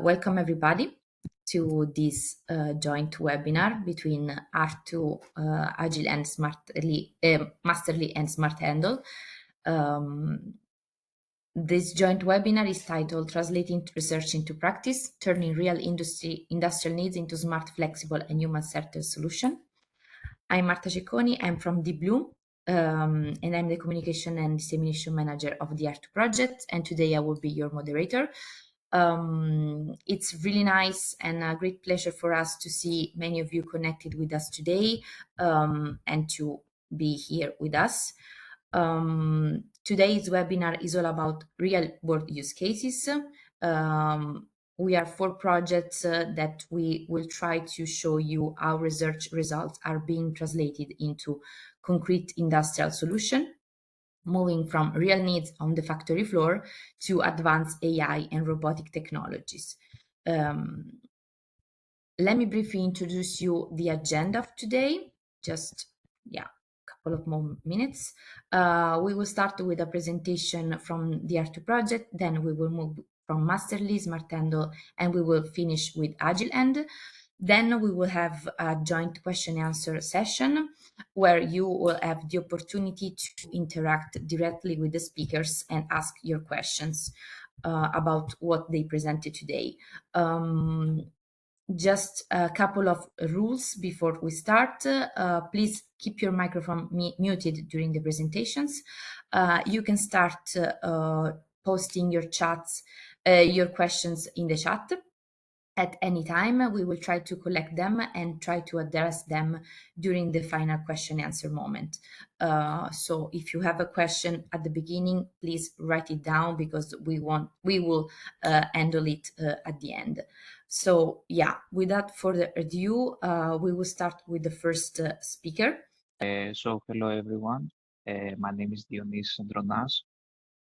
Welcome everybody to this joint webinar between HARTU, AGILEHAND, Masterly and SMARTHANDLE. This joint webinar is titled Translating Research into Practice, Turning Real Industrial Needs into Smart, Flexible and Human-Centered Solution. I'm Marta Cecconi, I'm from Deep Blue, and I'm the Communication and Dissemination Manager of the HARTU project, and today I will be your moderator. It's really nice and a great pleasure for us to see many of you connected with us today and to be here with us. Today's webinar is all about real-world use cases. We are 4 projects that we will try to show you how research results are being translated into concrete industrial solution, moving from real needs on the factory floor to advanced AI and robotic technologies. Let me briefly introduce you the agenda of today. Just, a couple of more minutes. We will start with a presentation from the HARTU project, then we will move from Masterly, SMARTHANDLE, and we will finish with AGILEHAND. Then we will have a joint question and answer session where you will have the opportunity to interact directly with the speakers and ask your questions about what they presented today. Just a couple of rules before we start. Please keep your microphone muted during the presentations. You can start posting your questions in the chat. At any time, we will try to collect them and try to address them during the final question answer moment. So if you have a question at the beginning, please write it down because we will handle it at the end. So without further ado, we will start with the first speaker. So hello everyone, my name is Dionis Andronas.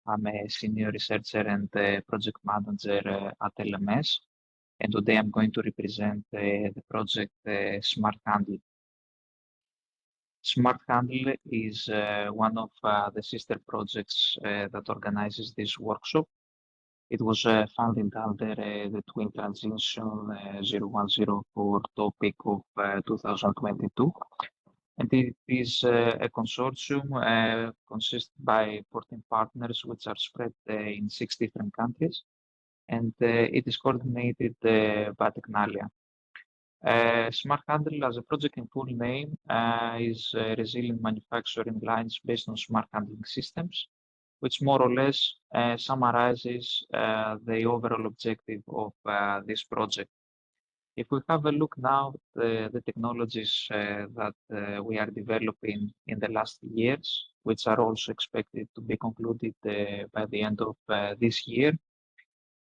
I'm a senior researcher and project manager at LMS. And today I'm going to represent the project SMARTHANDLE. SMARTHANDLE is one of the sister projects that organizes this workshop. It was funded under the Twin Transition 014 topic of 2022. And it is a consortium consisted by 14 partners which are spread in 6 different countries. And it is coordinated by Technalia. SMARTHANDLE as a project in full name is resilient manufacturing lines based on smart handling systems, which more or less summarizes the overall objective of this project. If we have a look now at the technologies that we are developing in the last years, which are also expected to be concluded by the end of this year,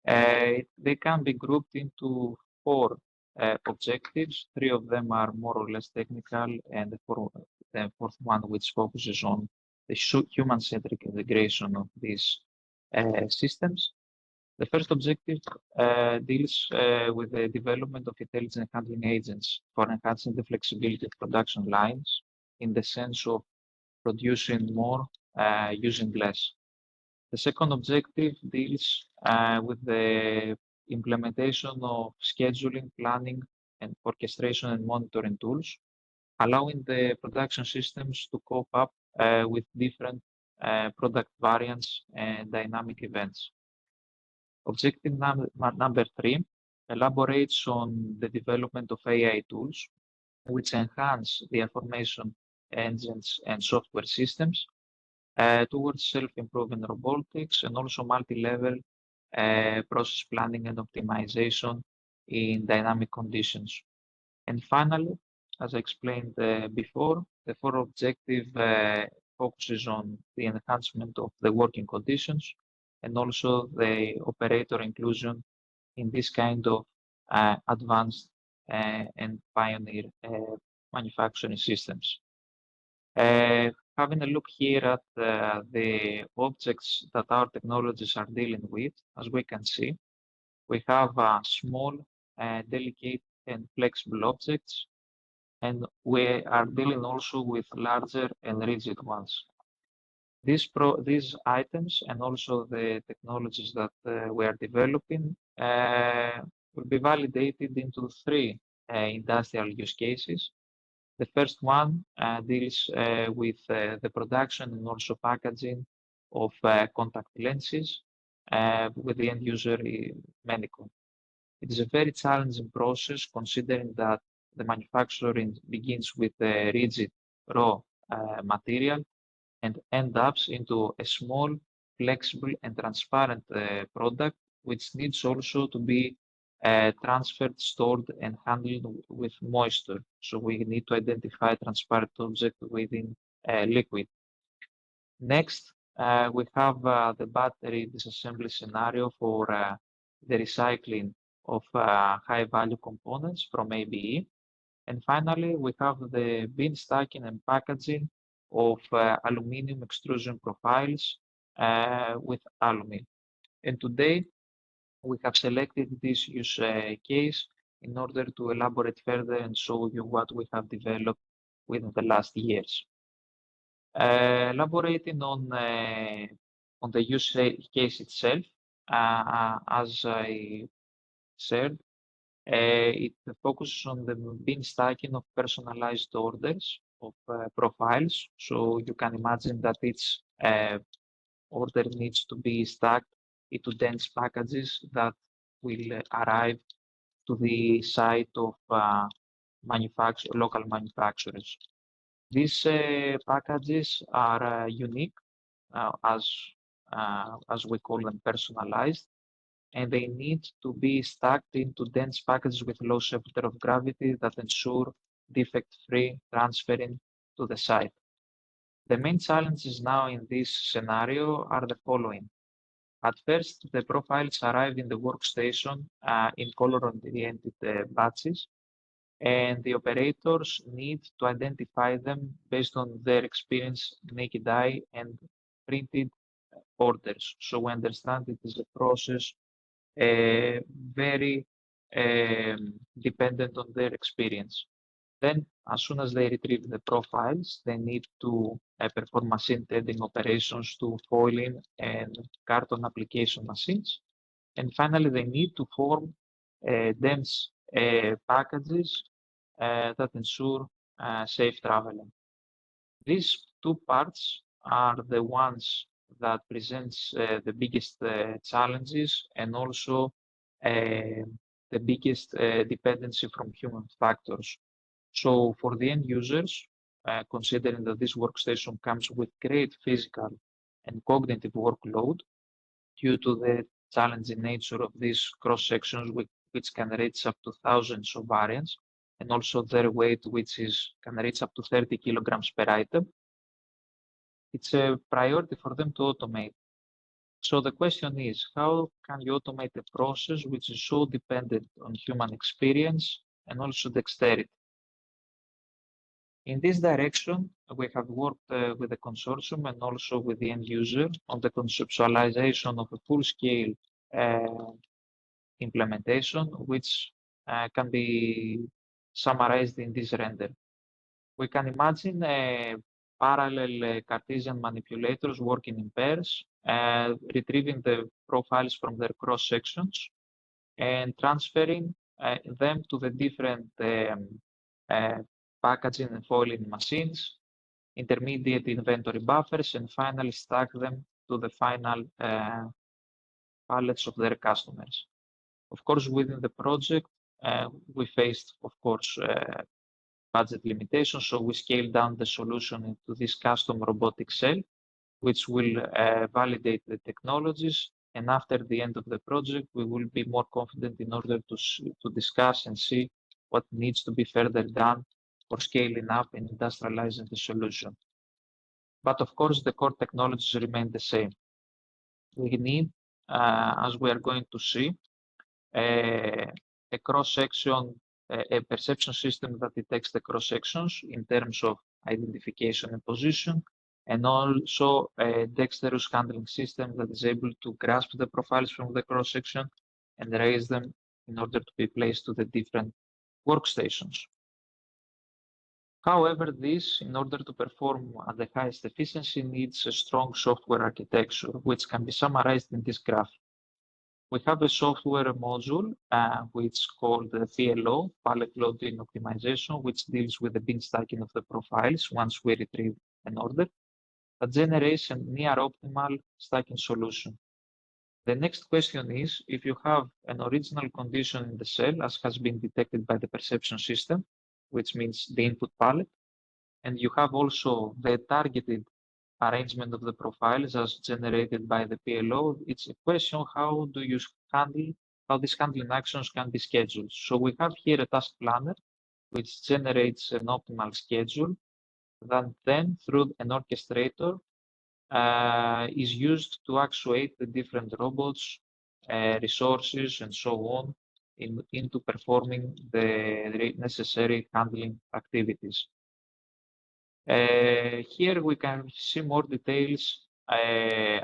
they can be grouped into 4 objectives. 3 of them are more or less technical, and the fourth one which focuses on the human-centric integration of these systems. The first objective deals with the development of intelligent handling agents for enhancing the flexibility of production lines in the sense of producing more using less. The second objective deals with the implementation of scheduling, planning, and orchestration and monitoring tools, allowing the production systems to cope up with different product variants and dynamic events. Objective number 3 elaborates on the development of AI tools, which enhance the information engines and software systems towards self-improving robotics and also multi-level process planning and optimization in dynamic conditions. And finally, as I explained before, the 4th objective focuses on the enhancement of the working conditions and also the operator inclusion in this kind of advanced and pioneer manufacturing systems. Having a look here at the objects that our technologies are dealing with, as we can see, we have small, delicate and flexible objects, and we are dealing also with larger and rigid ones. These items and also the technologies that we are developing will be validated into three industrial use cases. The first one deals with the production and also packaging of contact lenses with the end user medical. It is a very challenging process considering that the manufacturing begins with a rigid raw material and ends up into a small, flexible and transparent product, which needs also to be transferred, stored and handled with moisture. So we need to identify transparent object within liquid. Next, we have the battery disassembly scenario for the recycling of high-value components from ABE. And finally, we have the bin stacking and packaging of aluminum extrusion profiles with aluminum. And today, we have selected this use case in order to elaborate further and show you what we have developed within the last years. Elaborating on the use case itself, as I said, it focuses on the bin stacking of personalized orders of profiles. So you can imagine that each order needs to be stacked into dense packages that will arrive to the site of local manufacturers. These packages are unique, as we call them, personalized, and they need to be stacked into dense packages with low center of gravity that ensure defect-free transferring to the site. The main challenges now in this scenario are the following. At first, the profiles arrive in the workstation in color-oriented batches, and the operators need to identify them based on their experience, naked eye, and printed orders. So we understand it is a process very dependent on their experience. Then, as soon as they retrieve the profiles, they need to perform machine tending operations to foiling and carton application machines. And finally, they need to form dense packages that ensure safe traveling. These two parts are the ones that presents the biggest challenges and also the biggest dependency from human factors. So for the end users, considering that this workstation comes with great physical and cognitive workload due to the challenging nature of these cross sections, which can reach up to thousands of variants, and also their weight, which can reach up to 30 kilograms per item, it's a priority for them to automate. So the question is, how can you automate a process which is so dependent on human experience and also dexterity? In this direction, we have worked with the consortium and also with the end user on the conceptualization of a full-scale implementation, which can be summarized in this render. We can imagine parallel Cartesian manipulators working in pairs, retrieving the profiles from their cross sections and transferring them to the different packaging and foiling machines, intermediate inventory buffers, and finally stack them to the final pallets of their customers. Of course, within the project, we faced, of course, budget limitations, so we scaled down the solution into this custom robotic cell, which will validate the technologies. And after the end of the project, we will be more confident in order to discuss and see what needs to be further done for scaling up and industrializing the solution. But of course, the core technologies remain the same. We need, as we are going to see, a cross-section, a perception system that detects the cross-sections in terms of identification and position, and also a dexterous handling system that is able to grasp the profiles from the cross-section and raise them in order to be placed to the different workstations. However, this, in order to perform at the highest efficiency, needs a strong software architecture, which can be summarized in this graph. We have a software module, which is called the PLO, Palette Loading Optimization, which deals with the bin stacking of the profiles once we retrieve an order, that generates a near optimal stacking solution. The next question is, if you have an original condition in the cell, as has been detected by the perception system, which means the input palette, and you have also the targeted arrangement of the profiles as generated by the PLO, it's a question how do you handle, how these handling actions can be scheduled. So we have here a task planner, which generates an optimal schedule that then through an orchestrator is used to actuate the different robots, resources, and so on into performing the necessary handling activities. Here we can see more details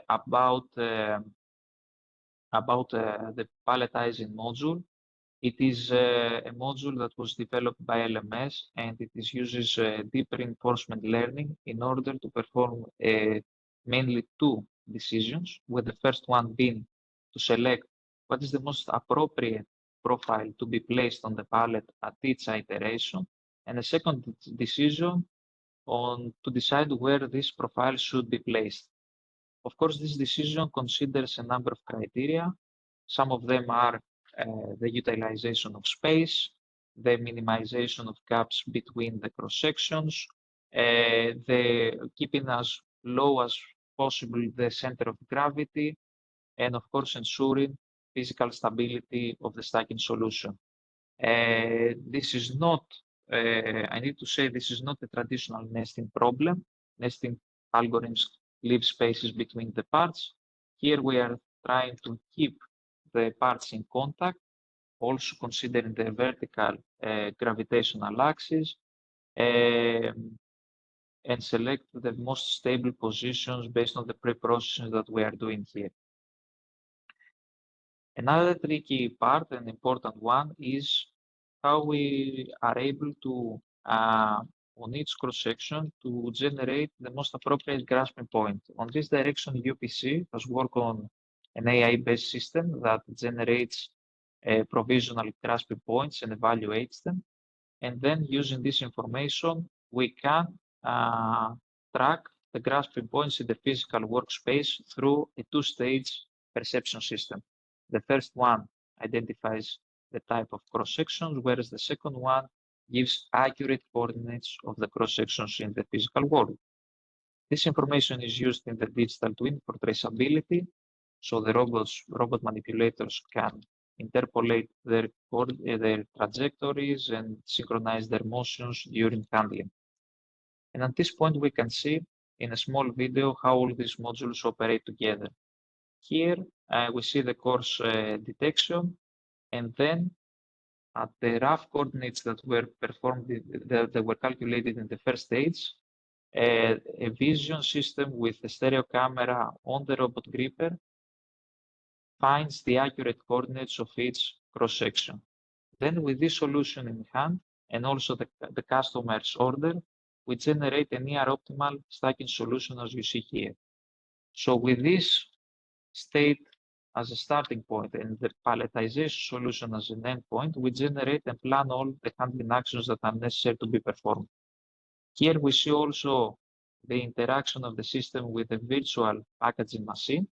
about the palletizing module. It is a module that was developed by LMS, and it uses deep reinforcement learning in order to perform mainly two decisions, with the first one being to select what is the most appropriate profile to be placed on the pallet at each iteration, and a second decision on to decide where this profile should be placed. Of course, this decision considers a number of criteria. Some of them are the utilization of space, the minimization of gaps between the cross sections, the keeping as low as possible the center of gravity, and of course ensuring physical stability of the stacking solution. This is not, I need to say, this is not a traditional nesting problem. Nesting algorithms leave spaces between the parts. Here we are trying to keep the parts in contact, also considering the vertical gravitational axis, and select the most stable positions based on the pre-processing that we are doing here. Another tricky part and important one is how we are able to, on each cross-section, to generate the most appropriate grasping point. On this direction, UPC has worked on an AI-based system that generates provisional grasping points and evaluates them. And then using this information, we can track the grasping points in the physical workspace through a two-stage perception system. The first one identifies the type of cross-sections, whereas the second one gives accurate coordinates of the cross-sections in the physical world. This information is used in the digital twin for traceability, so the robot manipulators can interpolate their trajectories and synchronize their motions during handling. And at this point, we can see in a small video how all these modules operate together. Here, we see the course detection, and then at the rough coordinates that were performed, that were calculated in the first stage, a vision system with a stereo camera on the robot gripper finds the accurate coordinates of each cross-section. Then with this solution in hand, and also the customer's order, we generate a near optimal stacking solution as you see here. So with this state as a starting point and the palletization solution as an endpoint, we generate and plan all the handling actions that are necessary to be performed. Here we see also the interaction of the system with the virtual packaging machine,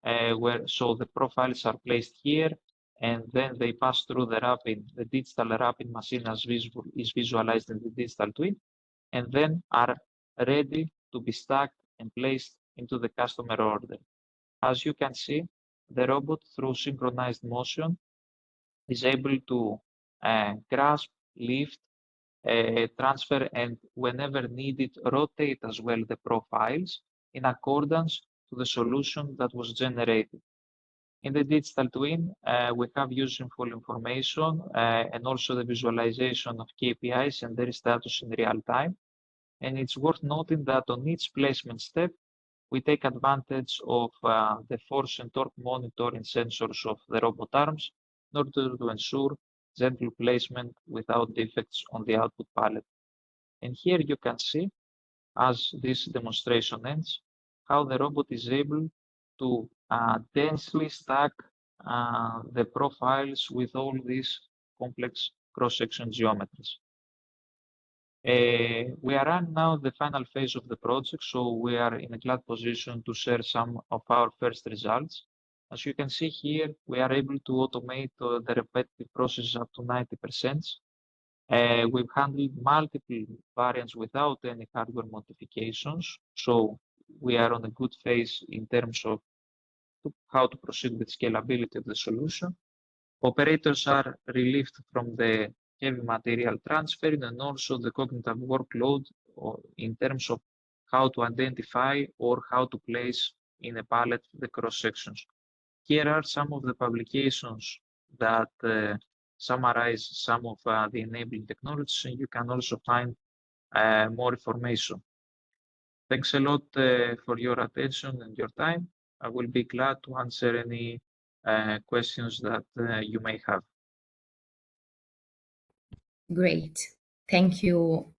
where so the profiles are placed here, and then they pass through the wrapping, the digital wrapping machine as is visualized in the digital twin, and then are ready to be stacked and placed into the customer order. As you can see, the robot, through synchronized motion, is able to grasp, lift, transfer, and whenever needed, rotate as well the profiles in accordance to the solution that was generated. In the digital twin, we have useful information and also the visualization of KPIs and their status in real time. And it's worth noting that on each placement step, we take advantage of the force and torque monitoring sensors of the robot arms in order to ensure gentle placement without defects on the output pallet. And here you can see, as this demonstration ends, how the robot is able to densely stack the profiles with all these complex cross-section geometries. We are on now the final phase of the project, so we are in a glad position to share some of our first results. As you can see here, we are able to automate the repetitive process up to 90%. We've handled multiple variants without any hardware modifications, so we are on a good phase in terms of how to proceed with scalability of the solution. Operators are relieved from the heavy material transfer and also the cognitive workload in terms of how to identify or how to place in a pallet the cross sections. Here are some of the publications that summarize some of the enabling technologies, and you can also find more information. Thanks a lot for your attention and your time. I will be glad to answer any questions that you may have. Great. Thank you.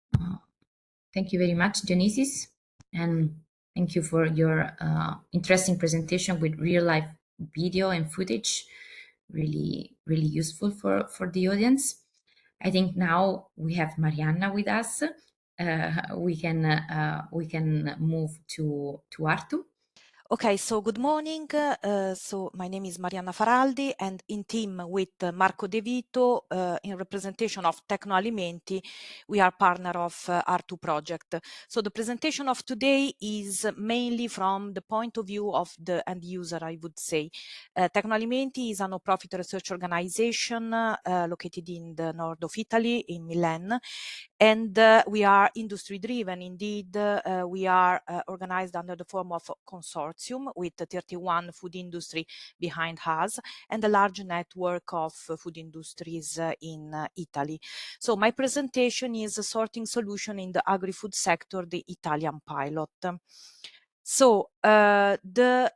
Thank you very much, Dionysis. And thank you for your interesting presentation with real life video and footage. Really, really useful for the audience. I think now we have Marianna with us. We can move to HARTU. Okay, so good morning. So my name is Marianna Faraldi, and in team with Marco De Vito, in representation of Tecnoalimenti, we are partner of HARTU project. So the presentation of today is mainly from the point of view of the end user, I would say. Tecnoalimenti is a no-profit research organization located in the north of Italy, in Milan. And we are industry driven. Indeed, we are organized under the form of a consortium with 31 food industry behind us and a large network of food industries in Italy. So my presentation is a sorting solution in the agri-food sector, the Italian pilot. So the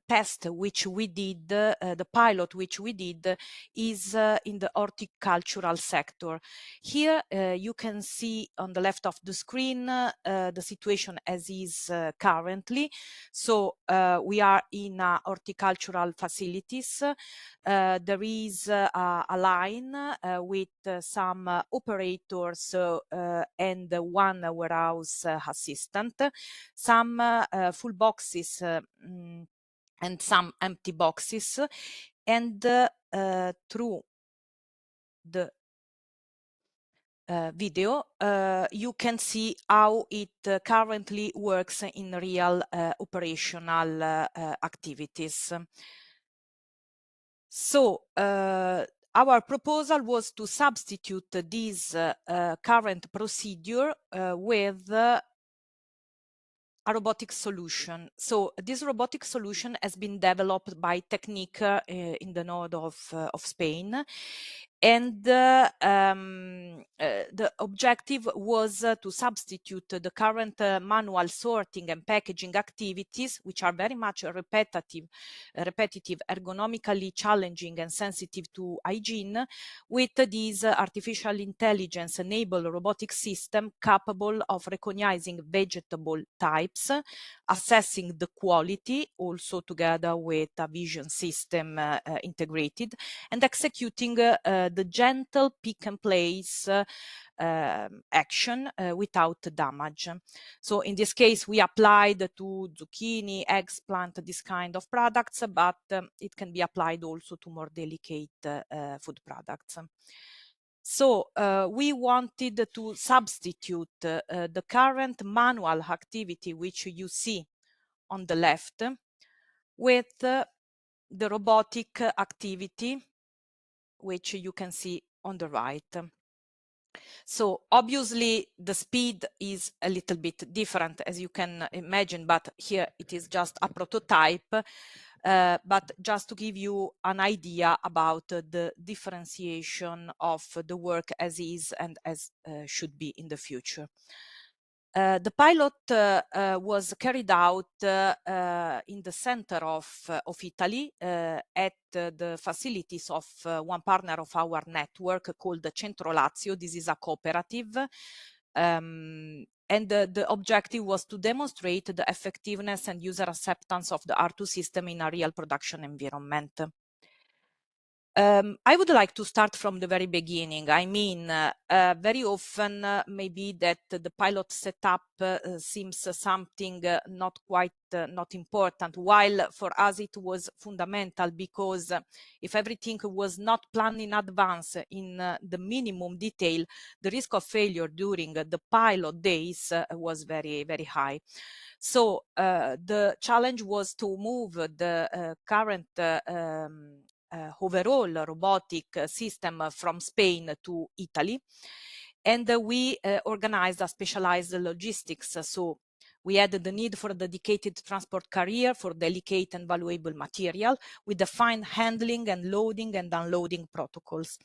test which we did, the pilot which we did is in the horticultural sector. Here you can see on the left of the screen the situation as is currently. So we are in horticultural facilities. There is a line with some operators and one warehouse assistant, some full boxes and some empty boxes, and through the video you can see how it currently works in real operational activities. So our proposal was to substitute this current procedure with a robotic solution. So this robotic solution has been developed by Technique in the north of Spain. And the objective was to substitute the current manual sorting and packaging activities, which are very much repetitive, ergonomically challenging and sensitive to hygiene, with this artificial intelligence enabled robotic system capable of recognizing vegetable types, assessing the quality, also together with a vision system integrated, and executing the gentle pick and place action without damage. So in this case, we applied to zucchini, eggplant, this kind of products, but it can be applied also to more delicate food products. So we wanted to substitute the current manual activity, which you see on the left, with the robotic activity, which you can see on the right. So obviously the speed is a little bit different, as you can imagine, but here it is just a prototype. But just to give you an idea about the differentiation of the work as is and as should be in the future. The pilot was carried out in the center of Italy at the facilities of one partner of our network called Centro Lazio. This is a cooperative. And the objective was to demonstrate the effectiveness and user acceptance of the HARTU system in a real production environment. I would like to start from the very beginning. I mean, very often maybe that the pilot setup seems something not quite not important, while for us it was fundamental, because if everything was not planned in advance in the minimum detail, the risk of failure during the pilot days was very, very high. So the challenge was to move the current overall robotic system from Spain to Italy. And we organized a specialized logistics. So we had the need for a dedicated transport carrier for delicate and valuable material with defined handling and loading and unloading protocols.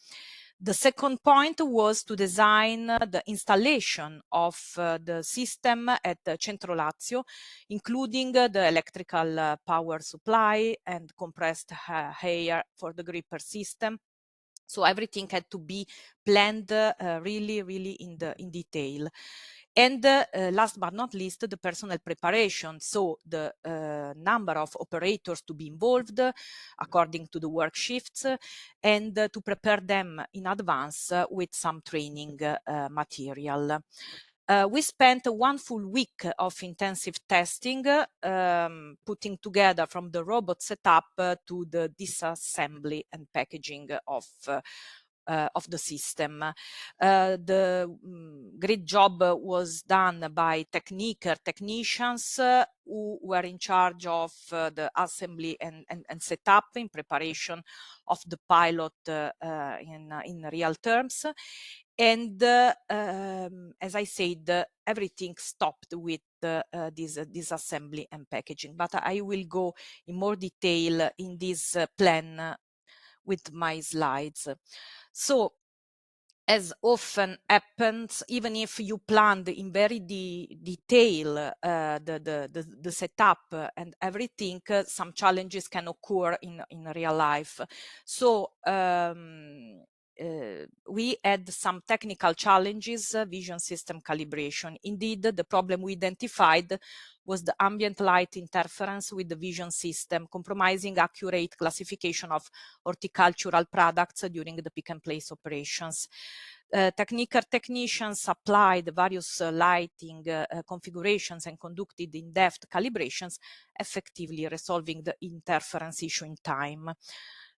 The second point was to design the installation of the system at Centro Lazio, including the electrical power supply and compressed air for the gripper system. So everything had to be planned really, really in detail. And last but not least, the personnel preparation. So the number of operators to be involved according to the work shifts, and to prepare them in advance with some training material. We spent one full week of intensive testing, putting together from the robot setup to the disassembly and packaging of the system. The great job was done by technicians who were in charge of the assembly and setup in preparation of the pilot in real terms. And as I said, everything stopped with this assembly and packaging. But I will go in more detail in this plan with my slides. So, as often happens, even if you planned in very detail the setup and everything, some challenges can occur in real life. So we had some technical challenges, vision system calibration. Indeed, the problem we identified was the ambient light interference with the vision system, compromising accurate classification of horticultural products during the pick and place operations. Technicians applied various lighting configurations and conducted in-depth calibrations, effectively resolving the interference issue in time.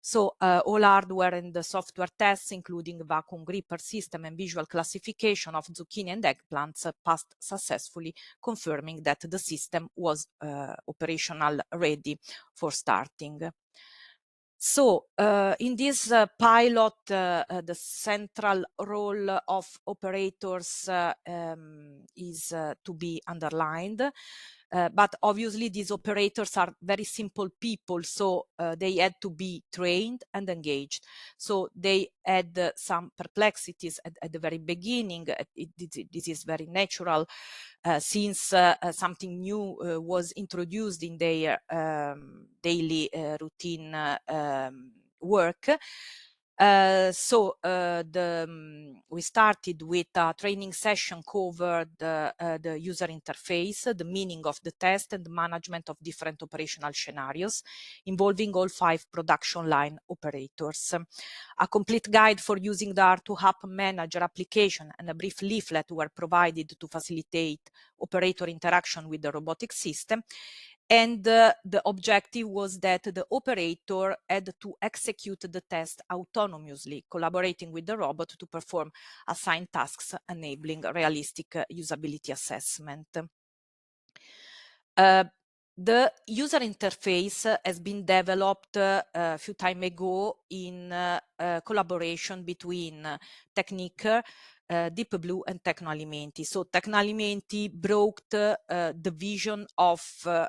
So all hardware and the software tests, including vacuum gripper system and visual classification of zucchini and eggplants, passed successfully, confirming that the system was operational ready for starting. So in this pilot, the central role of operators is to be underlined. But obviously these operators are very simple people, so they had to be trained and engaged. So they had some perplexities at the very beginning. This is very natural since something new was introduced in their daily routine work. We started with a training session covered the user interface, the meaning of the test, and the management of different operational scenarios involving all 5 production line operators. A complete guide for using the HARTU App Manager application and a brief leaflet were provided to facilitate operator interaction with the robotic system. And the objective was that the operator had to execute the test autonomously, collaborating with the robot to perform assigned tasks, enabling realistic usability assessment. The user interface has been developed a few time ago in collaboration between Techniker, Deep Blue and Tecnoalimenti. So Tecnoalimenti brought the vision of,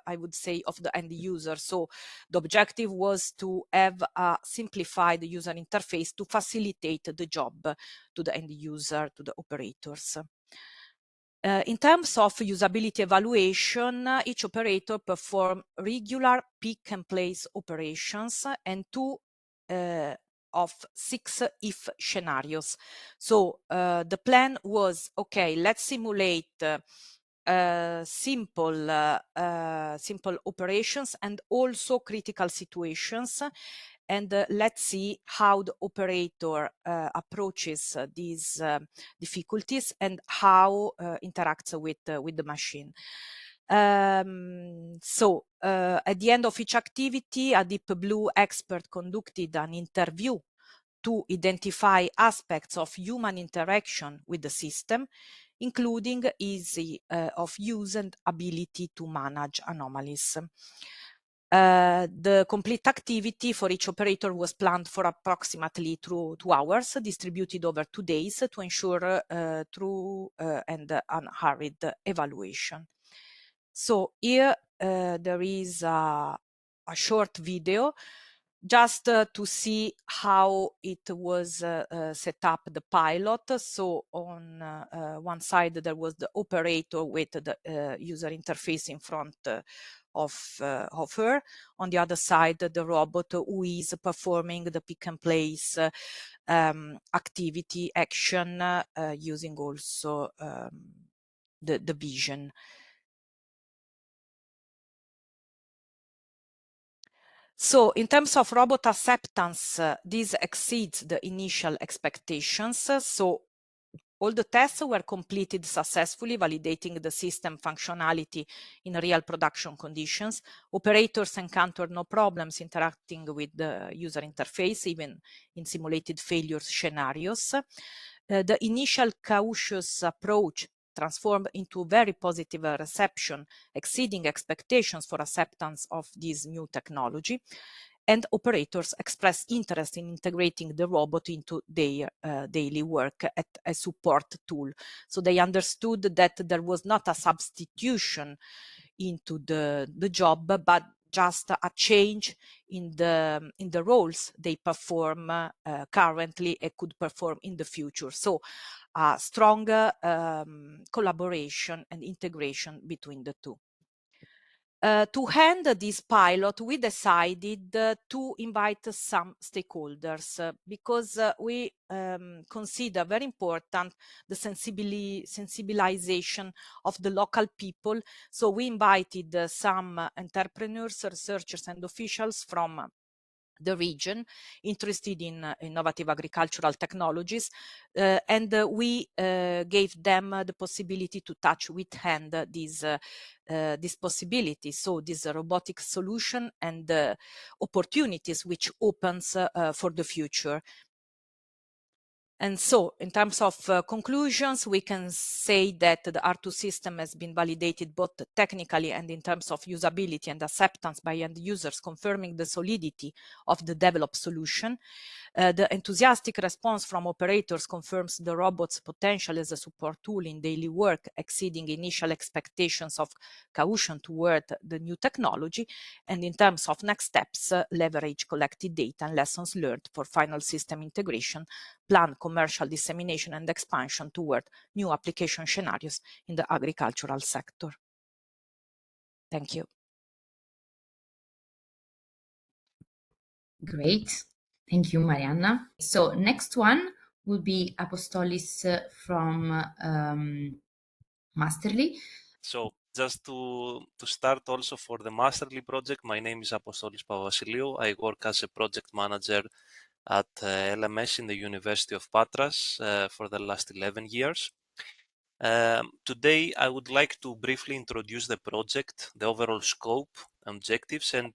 I would say, of the end user. So the objective was to have a simplified user interface to facilitate the job to the end user, to the operators. In terms of usability evaluation, each operator performed regular pick-and-place operations and 2 of 6 if scenarios. So the plan was, okay, let's simulate simple operations and also critical situations, and let's see how the operator approaches these difficulties and how interacts with the machine. So at the end of each activity, a Deep Blue expert conducted an interview to identify aspects of human interaction with the system, including ease of use and ability to manage anomalies. The complete activity for each operator was planned for approximately 2 hours, distributed over 2 days to ensure true and unhurried evaluation. So here there is a short video just to see how it was set up, the pilot. So on one side there was the operator with the user interface in front of her. On the other side, the robot who is performing the pick and place activity action using also the vision. So in terms of robot acceptance, this exceeds the initial expectations. So all the tests were completed successfully, validating the system functionality in real production conditions. Operators encountered no problems interacting with the user interface, even in simulated failure scenarios. The initial cautious approach transformed into very positive reception, exceeding expectations for acceptance of this new technology. And operators express interest in integrating the robot into their daily work as a support tool. So they understood that there was not a substitution into the job, but just a change in the roles they perform currently and could perform in the future. So a stronger collaboration and integration between the two. To hand this pilot, we decided to invite some stakeholders because we consider very important the sensibilization of the local people. So we invited some entrepreneurs, researchers, and officials from the region interested in innovative agricultural technologies, and we gave them the possibility to touch with hand this possibility, so this robotic solution and opportunities which opens for the future. And so in terms of conclusions, we can say that the HARTU system has been validated both technically and in terms of usability and acceptance by end users, confirming the solidity of the developed solution. The enthusiastic response from operators confirms the robot's potential as a support tool in daily work, exceeding initial expectations of caution toward the new technology. And in terms of next steps, leverage collected data and lessons learned for final system integration, plan commercial dissemination and expansion toward new application scenarios in the agricultural sector. Thank you. Great. Thank you, Marianna. So next one will be Apostolis from Masterly. So just to start also for the Masterly project, my name is Apostolis Pavasiliou. I work as a project manager at LMS in the University of Patras for the last 11 years. Today, I would like to briefly introduce the project, the overall scope, objectives, and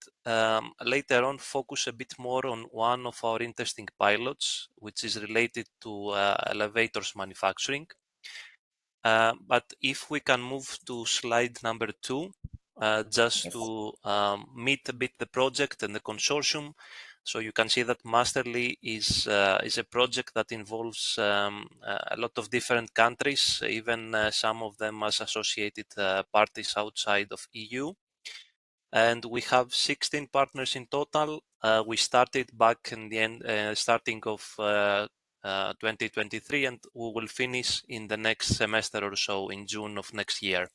later on focus a bit more on one of our interesting pilots, which is related to elevators manufacturing. But if we can move to slide number 2, just Yes. to meet a bit the project and the consortium. So you can see that Masterly is a project that involves a lot of different countries, even some of them as associated parties outside of EU. And we have 16 partners in total. We started back in the end, starting of 2023, and we will finish in the next semester or so in June of next year.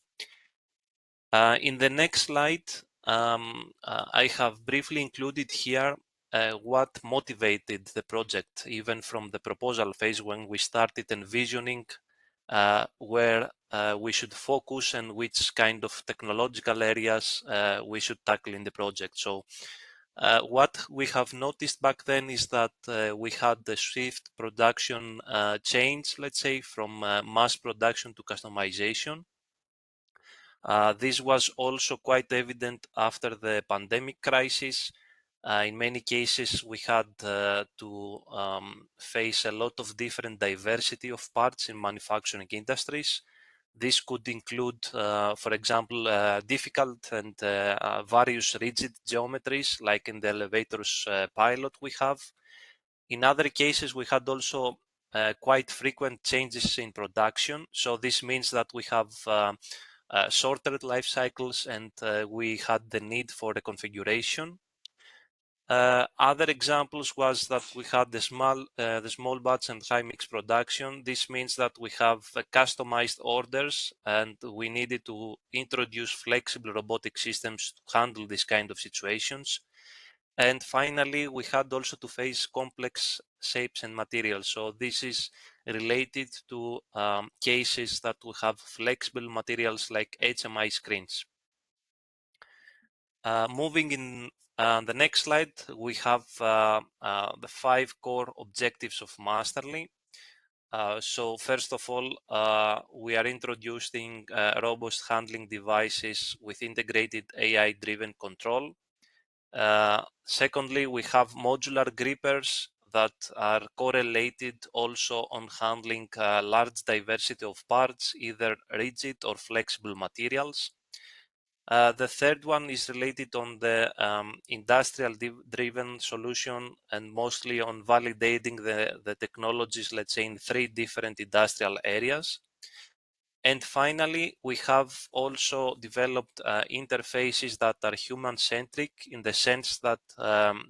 In the next slide, I have briefly included here what motivated the project, even from the proposal phase when we started envisioning where we should focus and which kind of technological areas we should tackle in the project. So what we have noticed back then is that we had the swift production change, let's say, from mass production to customization. This was also quite evident after the pandemic crisis. In many cases, we had to face a lot of different diversity of parts in manufacturing industries. This could include, for example, difficult and various rigid geometries, like in the elevators pilot we have. In other cases, we had also quite frequent changes in production. So this means that we have shorter life cycles, and we had the need for reconfiguration. Other examples was that we had the small batch and high mix production. This means that we have customized orders, and we needed to introduce flexible robotic systems to handle this kind of situations. And finally, we had also to face complex shapes and materials. So this is related to cases that we have flexible materials like HMI screens. Moving in the next slide, we have the 5 core objectives of Masterly. So first of all, we are introducing robust handling devices with integrated AI-driven control. Secondly, we have modular grippers that are correlated also on handling large diversity of parts, either rigid or flexible materials. The third one is related on the industrial-driven solution, and mostly on validating the technologies, let's say, in 3 different industrial areas. And finally, we have also developed interfaces that are human-centric, in the sense that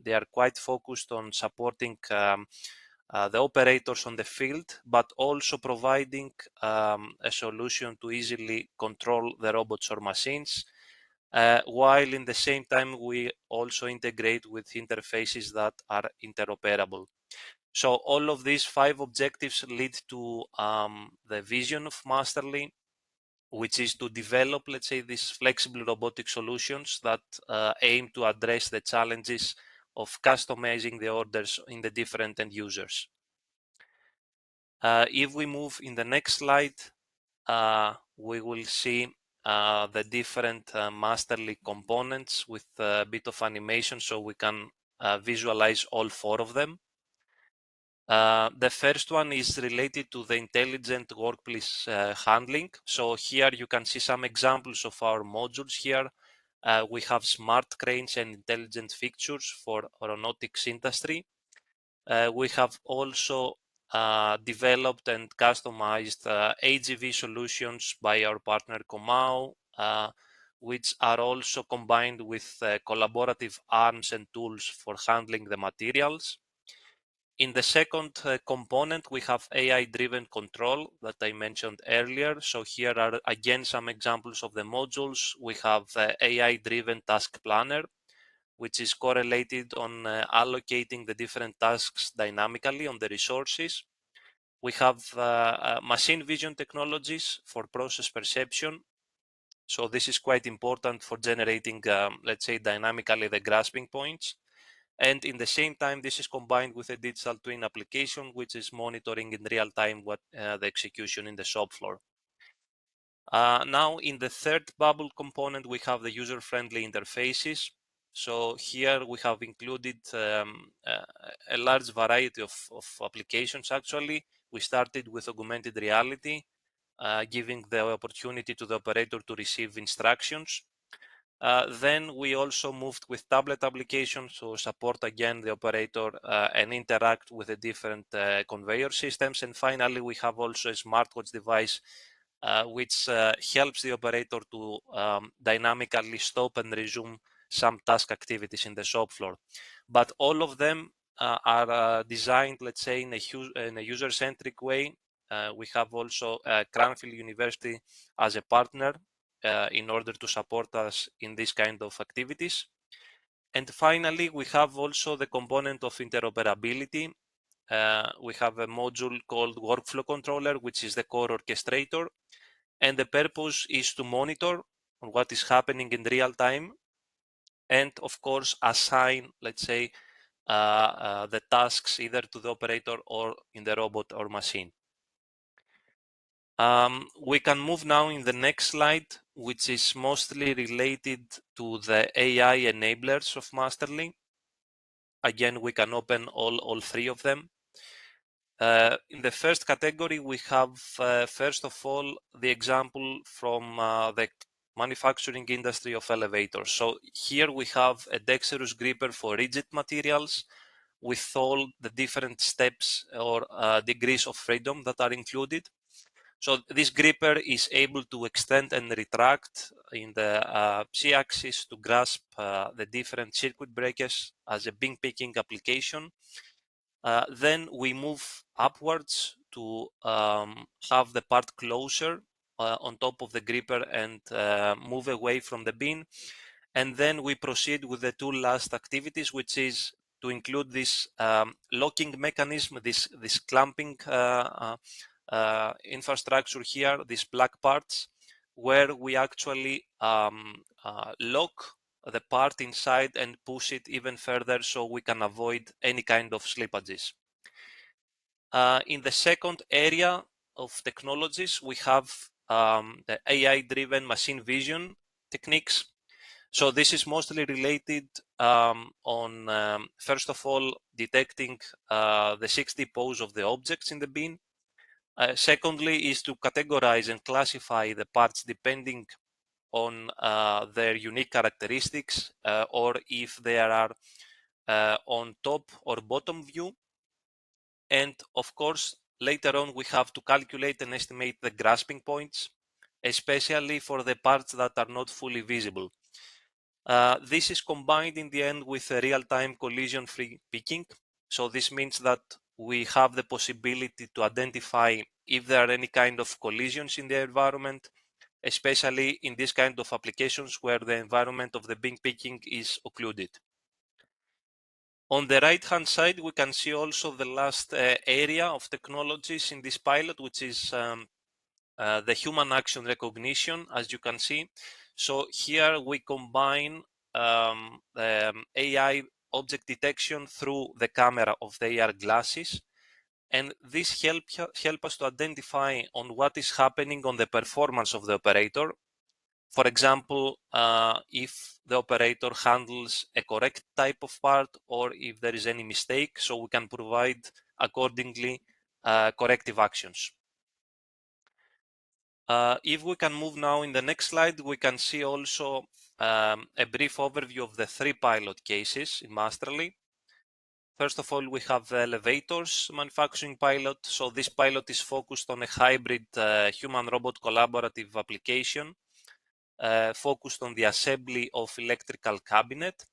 they are quite focused on supporting the operators on the field, but also providing a solution to easily control the robots or machines, while in the same time we also integrate with interfaces that are interoperable. So all of these 5 objectives lead to the vision of Masterly, which is to develop, let's say, these flexible robotic solutions that aim to address the challenges of customizing the orders in the different end users. If we move in the next slide, we will see the different Masterly components with a bit of animation, so we can visualize all 4 of them. The first one is related to the intelligent workplace handling. So here you can see some examples of our modules here. We have smart cranes and intelligent fixtures for aeronautics industry. We have also developed and customized AGV solutions by our partner Comau, which are also combined with collaborative arms and tools for handling the materials. In the second component, we have AI-driven control that I mentioned earlier. So here are again some examples of the modules. We have AI-driven task planner, which is correlated on allocating the different tasks dynamically on the resources. We have machine vision technologies for process perception. So this is quite important for generating, let's say, dynamically the grasping points. And in the same time, this is combined with a digital twin application, which is monitoring in real time what the execution in the shop floor. Now, in the third bubble component, we have the user-friendly interfaces. So here we have included a large variety of applications, actually. We started with augmented reality, giving the opportunity to the operator to receive instructions. Then we also moved with tablet applications to support again the operator and interact with the different conveyor systems. And finally, we have also a smartwatch device which helps the operator to dynamically stop and resume some task activities in the shop floor. But all of them are designed, let's say, in a user-centric way. We have also Cranfield University as a partner in order to support us in this kind of activities. And finally, we have also the component of interoperability. We have a module called Workflow Controller, which is the core orchestrator. And the purpose is to monitor what is happening in real time and, of course, assign, let's say, the tasks either to the operator or in the robot or machine. We can move now in the next slide, which is mostly related to the AI enablers of Masterly. Again, we can open all three of them. In the first category, we have, first of all, the example from the manufacturing industry of elevators. So here we have a dexterous gripper for rigid materials with all the different steps or degrees of freedom that are included. So this gripper is able to extend and retract in the Z-axis to grasp the different circuit breakers as a bin picking application. Then we move upwards to have the part closer on top of the gripper and move away from the bin. And then we proceed with the two last activities, which is to include this locking mechanism, this clamping infrastructure here, these black parts, where we actually lock the part inside and push it even further so we can avoid any kind of slippages. In the second area of technologies, we have the AI-driven machine vision techniques. So this is mostly related on, first of all, detecting the 6D pose of the objects in the bin. Secondly, is to categorize and classify the parts depending on their unique characteristics or if they are on top or bottom view. And of course, later on, we have to calculate and estimate the grasping points, especially for the parts that are not fully visible. This is combined in the end with a real-time collision-free picking. So this means that we have the possibility to identify if there are any kind of collisions in the environment, especially in this kind of applications where the environment of the bin picking is occluded. On the right-hand side, we can see also the last area of technologies in this pilot, which is the human action recognition, as you can see. So here we combine AI object detection through the camera of the AR glasses. And this help us to identify on what is happening on the performance of the operator. For example, if the operator handles a correct type of part or if there is any mistake, so we can provide accordingly corrective actions. If we can move now in the next slide, we can see also a brief overview of the three pilot cases in Masterly. First of all, we have the elevators manufacturing pilot. So this pilot is focused on a hybrid human-robot collaborative application focused on the assembly of electrical cabinet.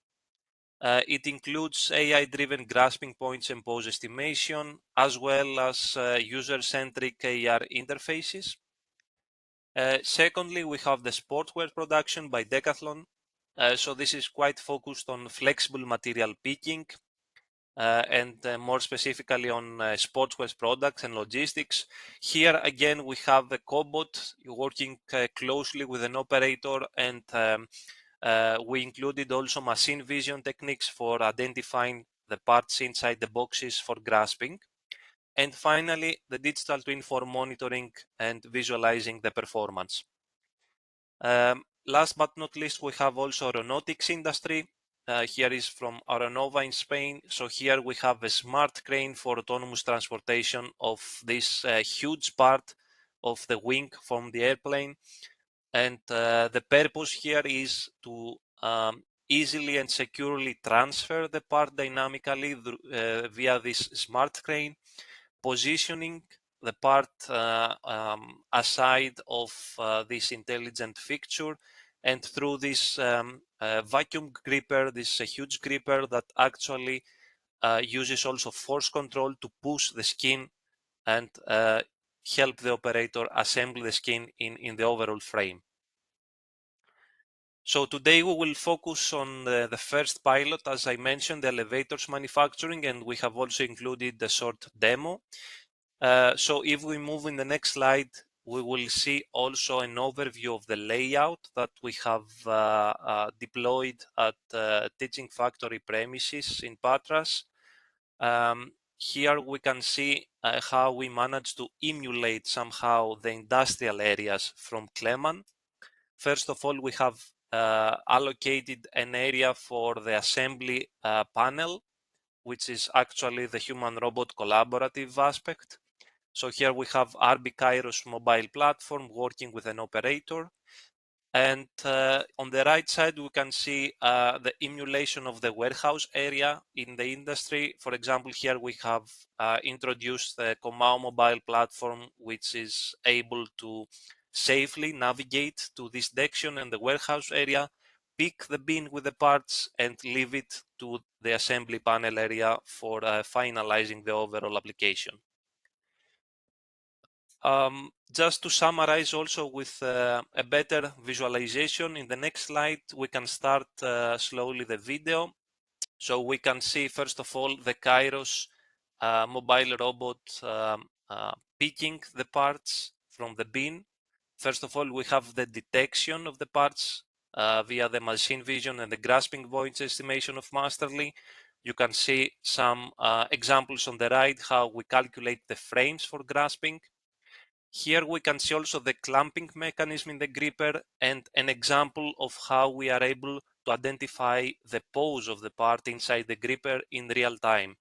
It includes AI-driven grasping points and pose estimation, as well as user-centric AR interfaces. Secondly, we have the sportswear production by Decathlon. So this is quite focused on flexible material picking and more specifically on sportswear products and logistics. Here again, we have a cobot working closely with an operator, and we included also machine vision techniques for identifying the parts inside the boxes for grasping. And finally, the digital twin for monitoring and visualizing the performance. Last but not least, we have also aeronautics industry. Here is from Aeronova in Spain. So here we have a smart crane for autonomous transportation of this huge part of the wing from the airplane. And the purpose here is to easily and securely transfer the part dynamically via this smart crane, positioning the part aside of this intelligent fixture, and through this vacuum gripper, this huge gripper that actually uses also force control to push the skin and help the operator assemble the skin in the overall frame. So today we will focus on the first pilot, as I mentioned, the elevators manufacturing, and we have also included a short demo. So if we move in the next slide, we will see also an overview of the layout that we have deployed at Teaching Factory premises in Patras. Here we can see how we managed to emulate somehow the industrial areas from Kleman. First of all, we have allocated an area for the assembly panel, which is actually the human-robot collaborative aspect. So here we have RB Kairos mobile platform working with an operator. And on the right side, we can see the emulation of the warehouse area in the industry. For example, here we have introduced the Comau mobile platform, which is able to safely navigate to this section and the warehouse area, pick the bin with the parts, and leave it to the assembly panel area for finalizing the overall application. Just to summarize also with a better visualization, in the next slide, we can start slowly the video. So we can see, first of all, the Kairos mobile robot picking the parts from the bin. First of all, we have the detection of the parts via the machine vision and the grasping points estimation of Masterly. You can see some examples on the right, how we calculate the frames for grasping. Here we can see also the clamping mechanism in the gripper and an example of how we are able to identify the pose of the part inside the gripper in real time.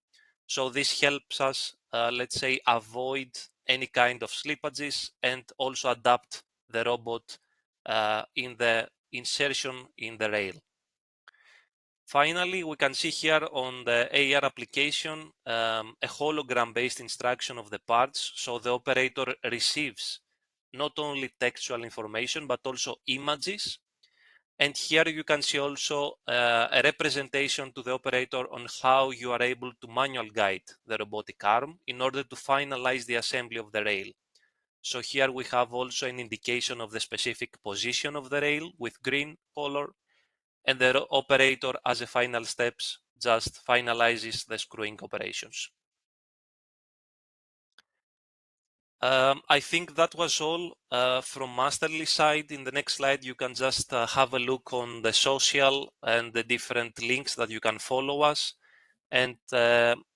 So this helps us, let's say, avoid any kind of slippages and also adapt the robot in the insertion in the rail. Finally, we can see here on the AR application a hologram-based instruction of the parts. So the operator receives not only textual information, but also images. And here you can see also a representation to the operator on how you are able to manual guide the robotic arm in order to finalize the assembly of the rail. So here we have also an indication of the specific position of the rail with green color, and the operator, as a final steps, just finalizes the screwing operations. I think that was all from Masterly side. In the next slide, you can just have a look on the social and the different links that you can follow us. And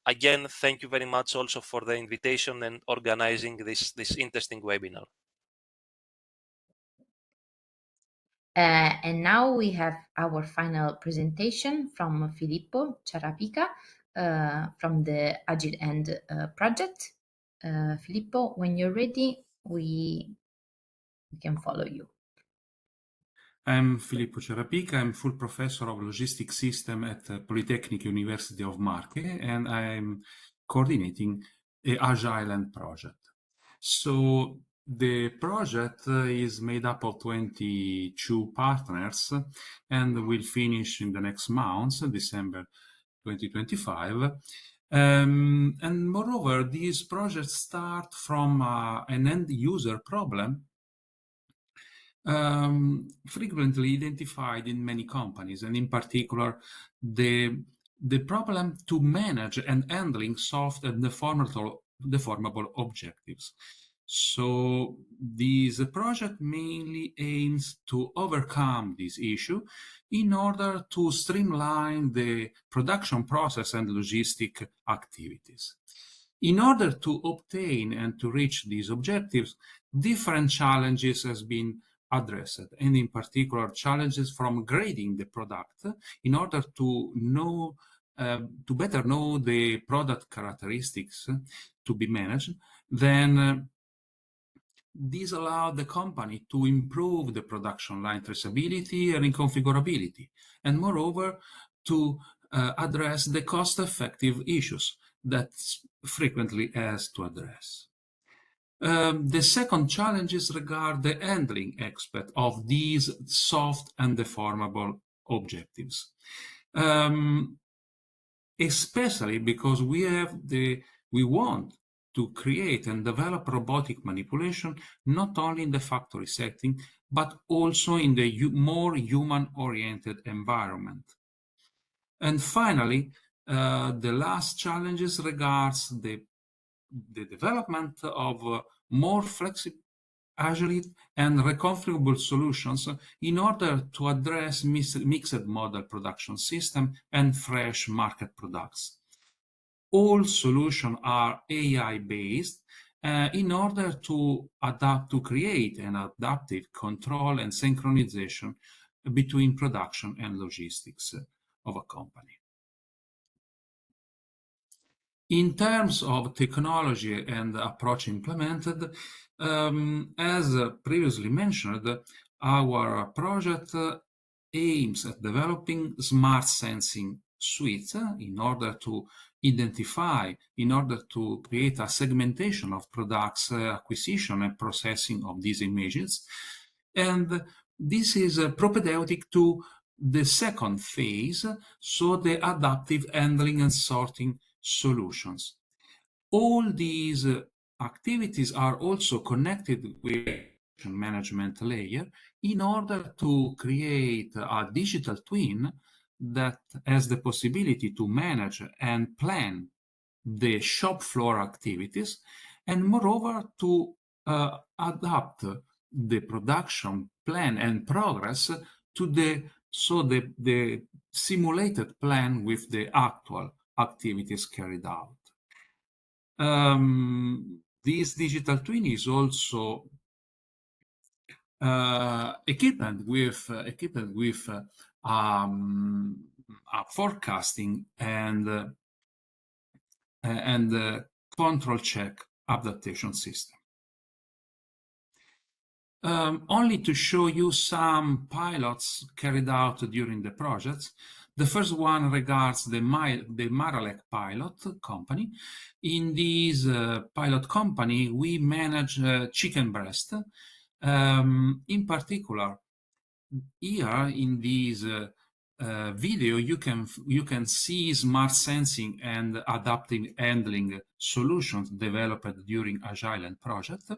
again, thank you very much also for the invitation and organizing this interesting webinar. And now we have our final presentation from Filippo Ciarapica from the AGILEHAND project. Filippo, when you're ready, we can follow you. I'm Filippo Ciarapica. I'm full professor of logistics system at Polytechnic University of Marche, and I'm coordinating the AGILEHAND project. So the project is made up of 22 partners and will finish in the next month, December 2025. And moreover, these projects start from an end user problem frequently identified in many companies, and in particular, the problem to manage and handling soft and deformable objectives. So this project mainly aims to overcome this issue in order to streamline the production process and logistic activities. In order to obtain and to reach these objectives, different challenges have been addressed, and in particular challenges from grading the product in order to know to better know the product characteristics to be managed. Then these allow the company to improve the production line traceability and configurability, and moreover to address the cost-effective issues that frequently has to address. The second challenges regard the handling aspect of these soft and deformable objectives. especially because we want to create and develop robotic manipulation not only in the factory setting, but also in the more human-oriented environment. And finally, the last challenges regards the development of more flexible, agile and reconfigurable solutions in order to address mixed model production system and fresh market products. All solutions are AI-based in order to adapt, to create an adaptive control and synchronization between production and logistics of a company. In terms of technology and approach implemented, as previously mentioned, our project aims at developing smart sensing suites in order to identify, in order to create a segmentation of products, acquisition and processing of these images. And this is propedeutic to the second phase, so the adaptive handling and sorting solutions. All these activities are also connected with management layer in order to create a digital twin that has the possibility to manage and plan the shop floor activities, and moreover to adapt the production plan and progress to the simulated plan with the actual activities carried out. This digital twin is also equipped with a forecasting and control check adaptation system. Only to show you some pilots carried out during the projects. The first one regards the Maralek pilot company. In this pilot company, we manage chicken breast. In particular, here in this video, you can see smart sensing and adaptive handling solutions developed during AGILEHAND project.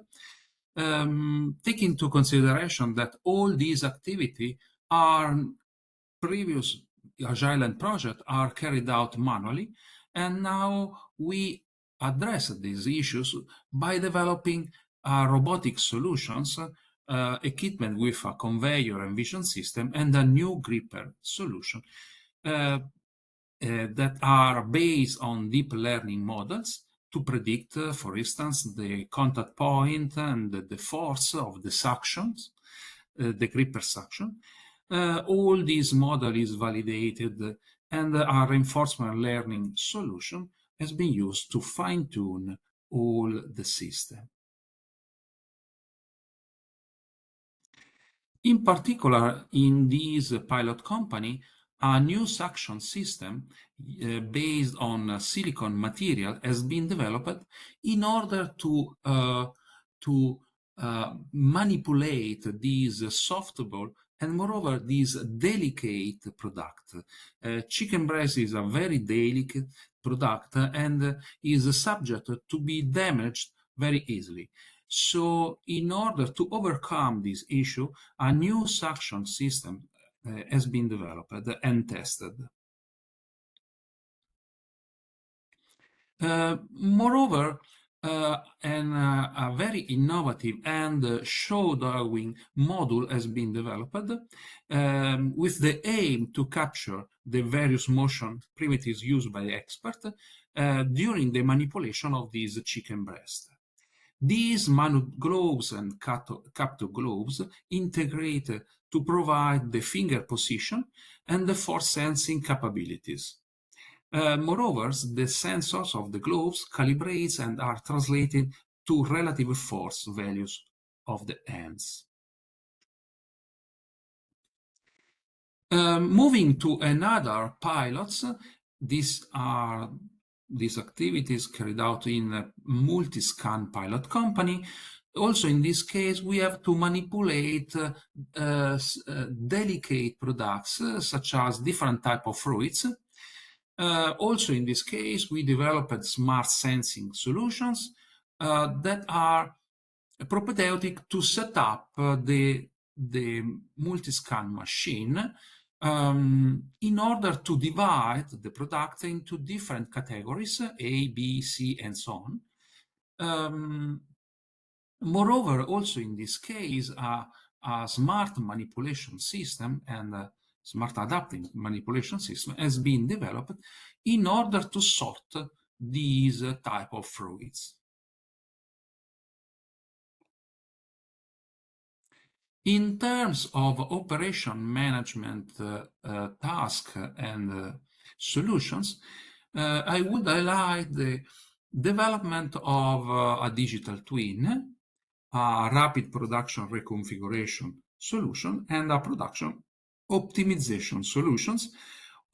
Take into consideration that all these activities are previous AGILEHAND projects are carried out manually, and now we address these issues by developing robotic solutions equipment with a conveyor and vision system and a new gripper solution that are based on deep learning models to predict, for instance, the contact point and the force of the suctions, the gripper suction. All these model is validated, and our reinforcement learning solution has been used to fine-tune all the system. In particular, in this pilot company, a new suction system based on silicon material has been developed in order to manipulate this softball and moreover this delicate product. Chicken breast is a very delicate product and is subject to be damaged very easily. So in order to overcome this issue, a new suction system has been developed and tested. Moreover, a very innovative and show-drawing module has been developed with the aim to capture the various motion primitives used by the expert during the manipulation of this chicken breast. These manute gloves and capture gloves integrate to provide the finger position and the force sensing capabilities. Moreover, the sensors of the gloves calibrate and are translated to relative force values of the hands. Moving to another pilots, these activities carried out in a multi-scan pilot company. Also, in this case, we have to manipulate delicate products such as different type of fruits Also, in this case, we developed smart sensing solutions that are propedeutic to set up the multi-scan machine in order to divide the product into different categories, A, B, C, and so on. Moreover, also in this case, a smart manipulation system and a smart adaptive manipulation system has been developed in order to sort these type of fluids. In terms of operation management task and solutions, I would highlight the development of a digital twin, a rapid production reconfiguration solution, and a production optimization solutions.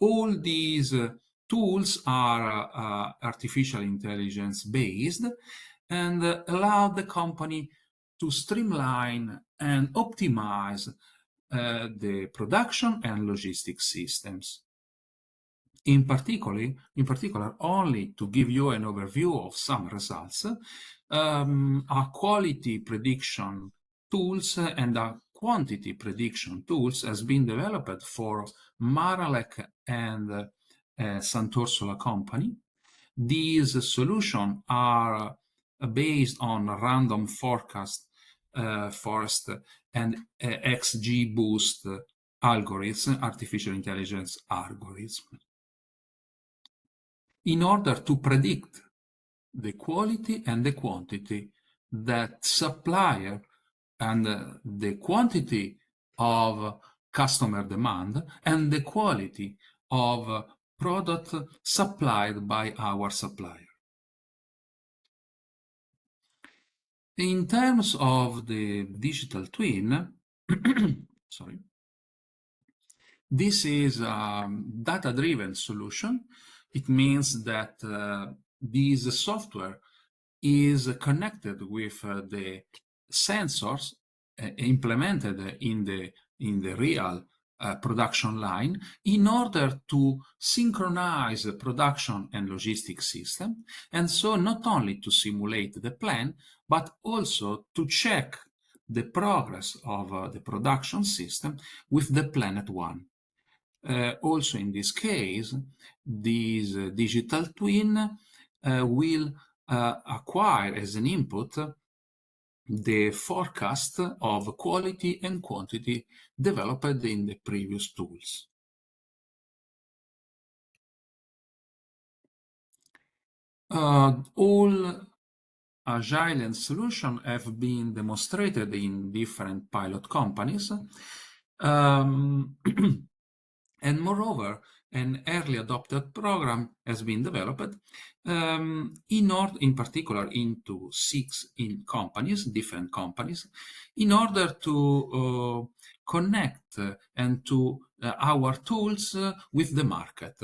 All these tools are artificial intelligence based and allow the company to streamline and optimize the production and logistics systems. In particular, only to give you an overview of some results, a quality prediction tools and a quantity prediction tools has been developed for Maralek and Sant'Orsola company. These solutions are based on random forecast forest and XGBoost algorithm, artificial intelligence algorithm, in order to predict the quality and the quantity that supplier and the quantity of customer demand and the quality of product supplied by our supplier. In terms of the digital twin, sorry, this is a data-driven solution. It means that this software is connected with the sensors implemented in the real production line in order to synchronize the production and logistics system, and so not only to simulate the plan, but also to check the progress of the production system with the planned one. Also in this case, this digital twin will acquire as an input the forecast of quality and quantity developed in the previous tools. All AGILEHAND solutions have been demonstrated in different pilot companies. And moreover, an early adopted program has been developed in particular into 6 companies, different companies, in order to connect and to our tools with the market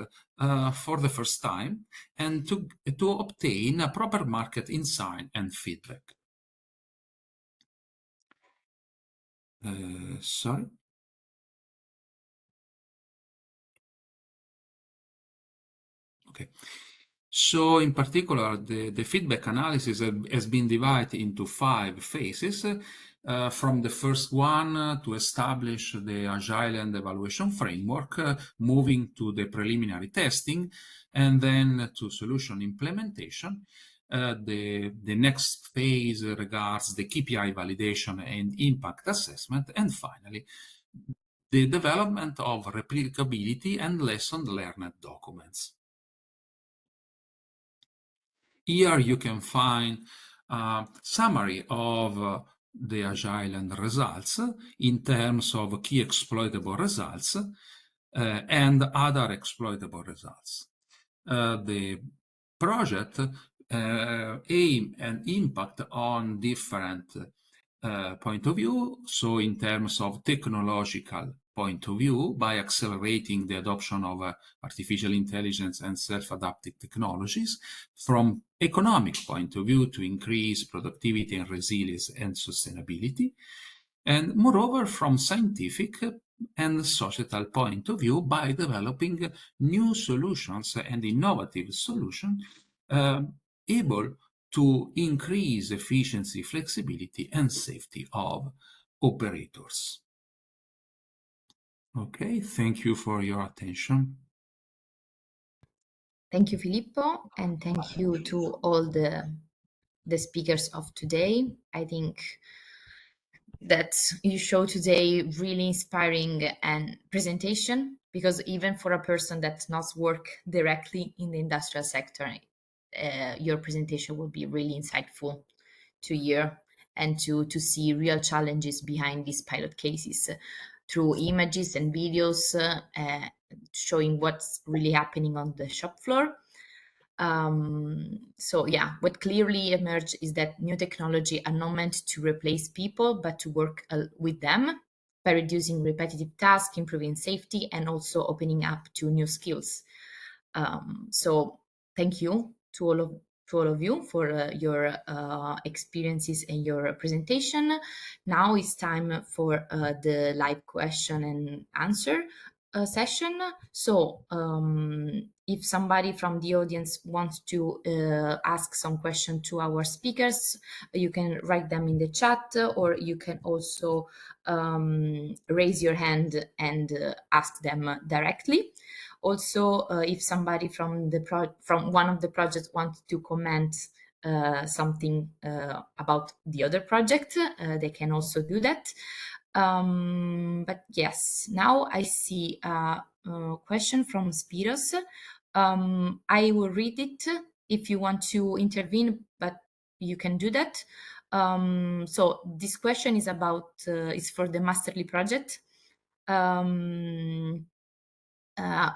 for the first time, and to obtain a proper market insight and feedback. Sorry. Okay. So in particular, the feedback analysis has been divided into 5 phases. From the first one to establish the AGILEHAND evaluation framework, moving to the preliminary testing, and then to solution implementation. The next phase regards the KPI validation and impact assessment, and finally, the development of replicability and lesson learned documents. Here you can find a summary of the AGILEHAND results in terms of key exploitable results and other exploitable results. The project aim and impact on different point of view, so in terms of technological point of view, by accelerating the adoption of artificial intelligence and self-adaptive technologies, from economic point of view to increase productivity and resilience and sustainability, and moreover from scientific and societal point of view by developing new solutions and innovative solutions able to increase efficiency, flexibility, and safety of operators. Okay, thank you for your attention. Thank you, Filippo, and thank you to all the speakers of today. I think that you show today really inspiring and presentation, because even for a person that does not work directly in the industrial sector, your presentation will be really insightful to hear and to see real challenges behind these pilot cases through images and videos showing what's really happening on the shop floor. So yeah, what clearly emerged is that new technology are not meant to replace people, but to work with them by reducing repetitive tasks, improving safety, and also opening up to new skills. So thank you to all of you for your experiences and your presentation. Now it's time for the live question and answer session. So if somebody from the audience wants to ask some question to our speakers, you can write them in the chat, or you can also raise your hand and ask them directly. Also, if somebody from one of the projects wants to comment something about the other project, they can also do that. But yes, now I see a question from Spiros. I will read it if you want to intervene, but you can do that. So this question is about is for the Masterly project.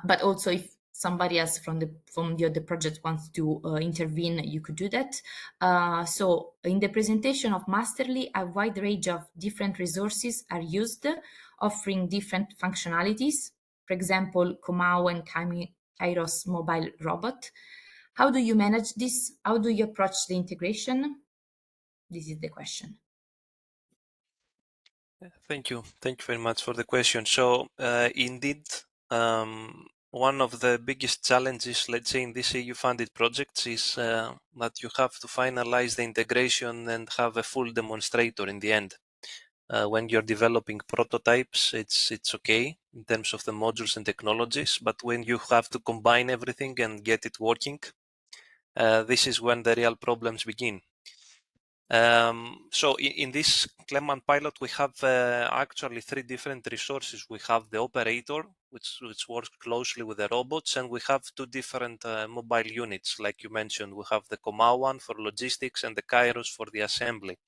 But also if somebody else from the other project wants to intervene, you could do that. So in the presentation of Masterly, a wide range of different resources are used, offering different functionalities. For example, Comau and Kairos mobile robot. How do you manage this? How do you approach the integration? This is the question. Thank you. Thank you very much for the question. So indeed, one of the biggest challenges, let's say, in these EU-funded projects is that you have to finalize the integration and have a full demonstrator in the end. When you're developing prototypes, it's okay in terms of the modules and technologies, but when you have to combine everything and get it working, this is when the real problems begin. So in this Clement pilot, we have actually three different resources. We have the operator, which works closely with the robots, and we have two different mobile units. Like you mentioned, we have the Comau one for logistics and the Kairos for the assembly.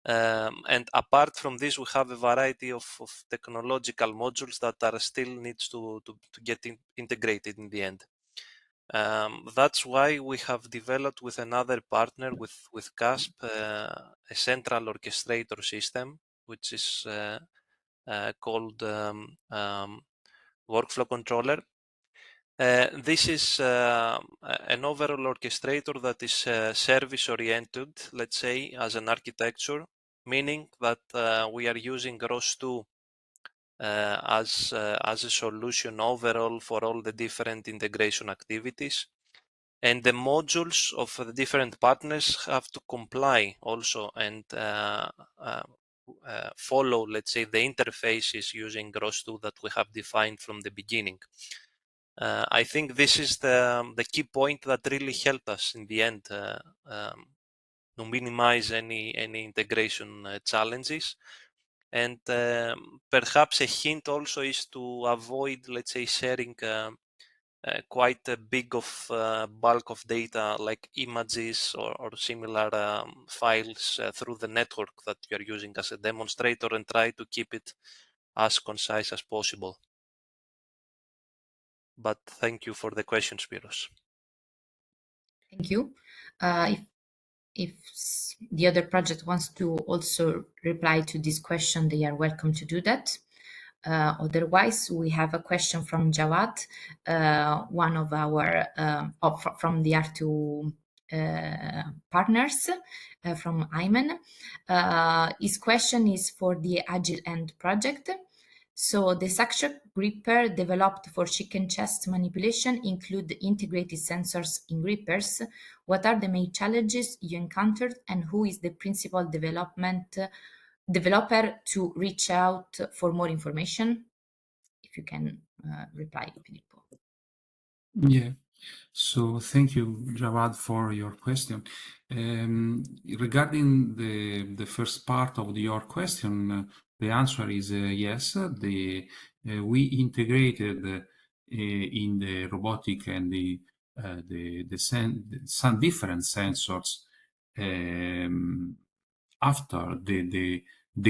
And apart from this, we have a variety of technological modules that are still needs to get integrated in the end. That's why we have developed with another partner, with CASP, a central orchestrator system, which is called workflow controller. This is an overall orchestrator that is service-oriented, let's say, as an architecture, meaning that we are using ROS2 as a solution overall for all the different integration activities. And the modules of the different partners have to comply also and follow, let's say, the interfaces using ROS2 that we have defined from the beginning. I think this is the key point that really helped us in the end to minimize any integration challenges. And perhaps a hint also is to avoid, let's say, sharing quite a big of bulk of data like images or similar files through the network that you're using as a demonstrator, and try to keep it as concise as possible. But thank you for the question, Spiros. Thank you. If the other project wants to also reply to this question, they are welcome to do that. Otherwise, we have a question from Jawad, one of our from the HARTU partners from Ayman. His question is for the AGILEHAND project. So the suction gripper developed for chicken chest manipulation include integrated sensors in grippers. What are the main challenges you encountered, and who is the principal developer to reach out for more information? If you can reply, Filippo. Yeah. So thank you, Jawad, for your question. Regarding the first part of your question, the answer is yes. We integrated in the robotic and some different sensors after the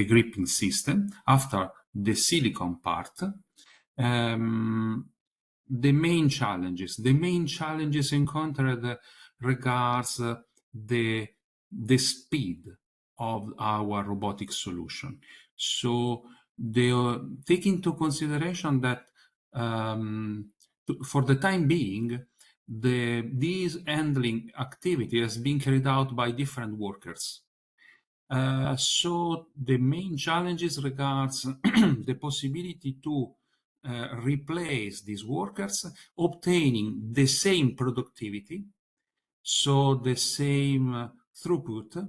gripping system, after the silicon part. The main challenges encountered regards the speed of our robotic solution. So they take into consideration that for the time being, these handling activity has been carried out by different workers. So the main challenges regards the possibility to replace these workers, obtaining the same productivity, so the same throughput.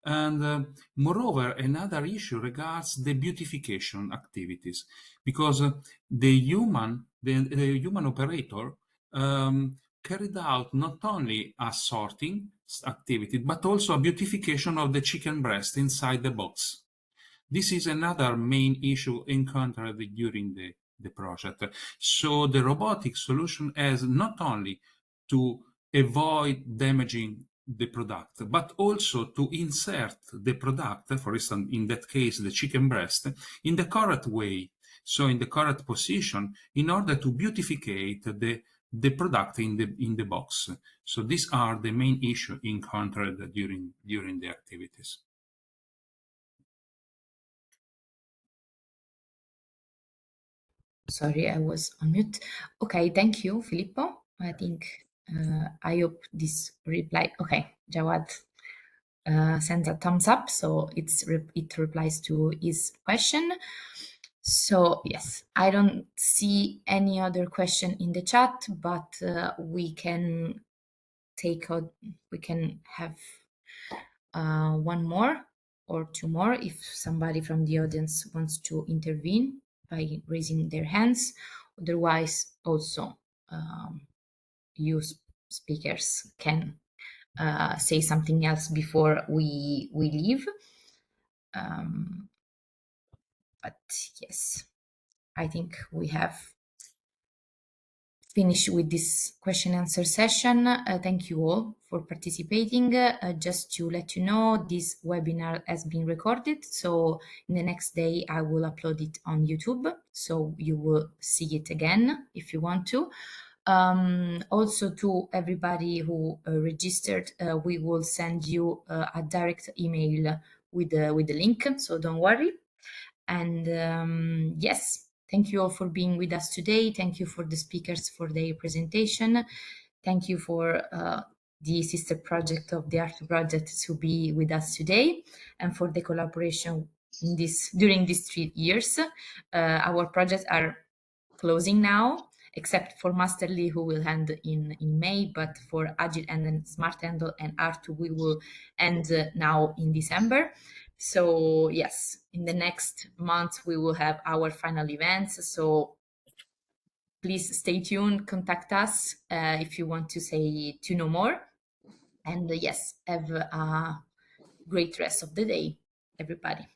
And moreover, another issue regards the beautification activities, because the human operator carried out not only a sorting activity, but also a beautification of the chicken breast inside the box. This is another main issue encountered during the project. So the robotic solution has not only to avoid damaging the product, but also to insert the product, for instance, in that case, the chicken breast, in the correct way, so in the correct position, in order to beautificate the product in the box. So these are the main issues encountered during the activities. Sorry, I was on mute. Okay, thank you, Filippo. I think I hope this reply. Okay, Jawad sends a thumbs up, so it replies to his question. So yes, I don't see any other question in the chat, but we can have one more or two more if somebody from the audience wants to intervene by raising their hands. Otherwise, also you speakers can say something else before we leave. But yes, I think we have finished with this question answer session. Thank you all for participating. Just to let you know, this webinar has been recorded, so in the next day I will upload it on YouTube, so you will see it again if you want to. Also, to everybody who registered, we will send you a direct email with the link, so don't worry. And yes, thank you all for being with us today. Thank you for the speakers for their presentation. Thank you for the sister project of the HARTU project to be with us today, and for the collaboration during these 3 years. Our projects are closing now, except for Masterly, who will end in May, but for AGILEHAND and SMARTHANDLE and HARTU, we will end now in December. So yes, in the next month, we will have our final events. So please stay tuned, contact us if you want to know more. And yes, have a great rest of the day, everybody.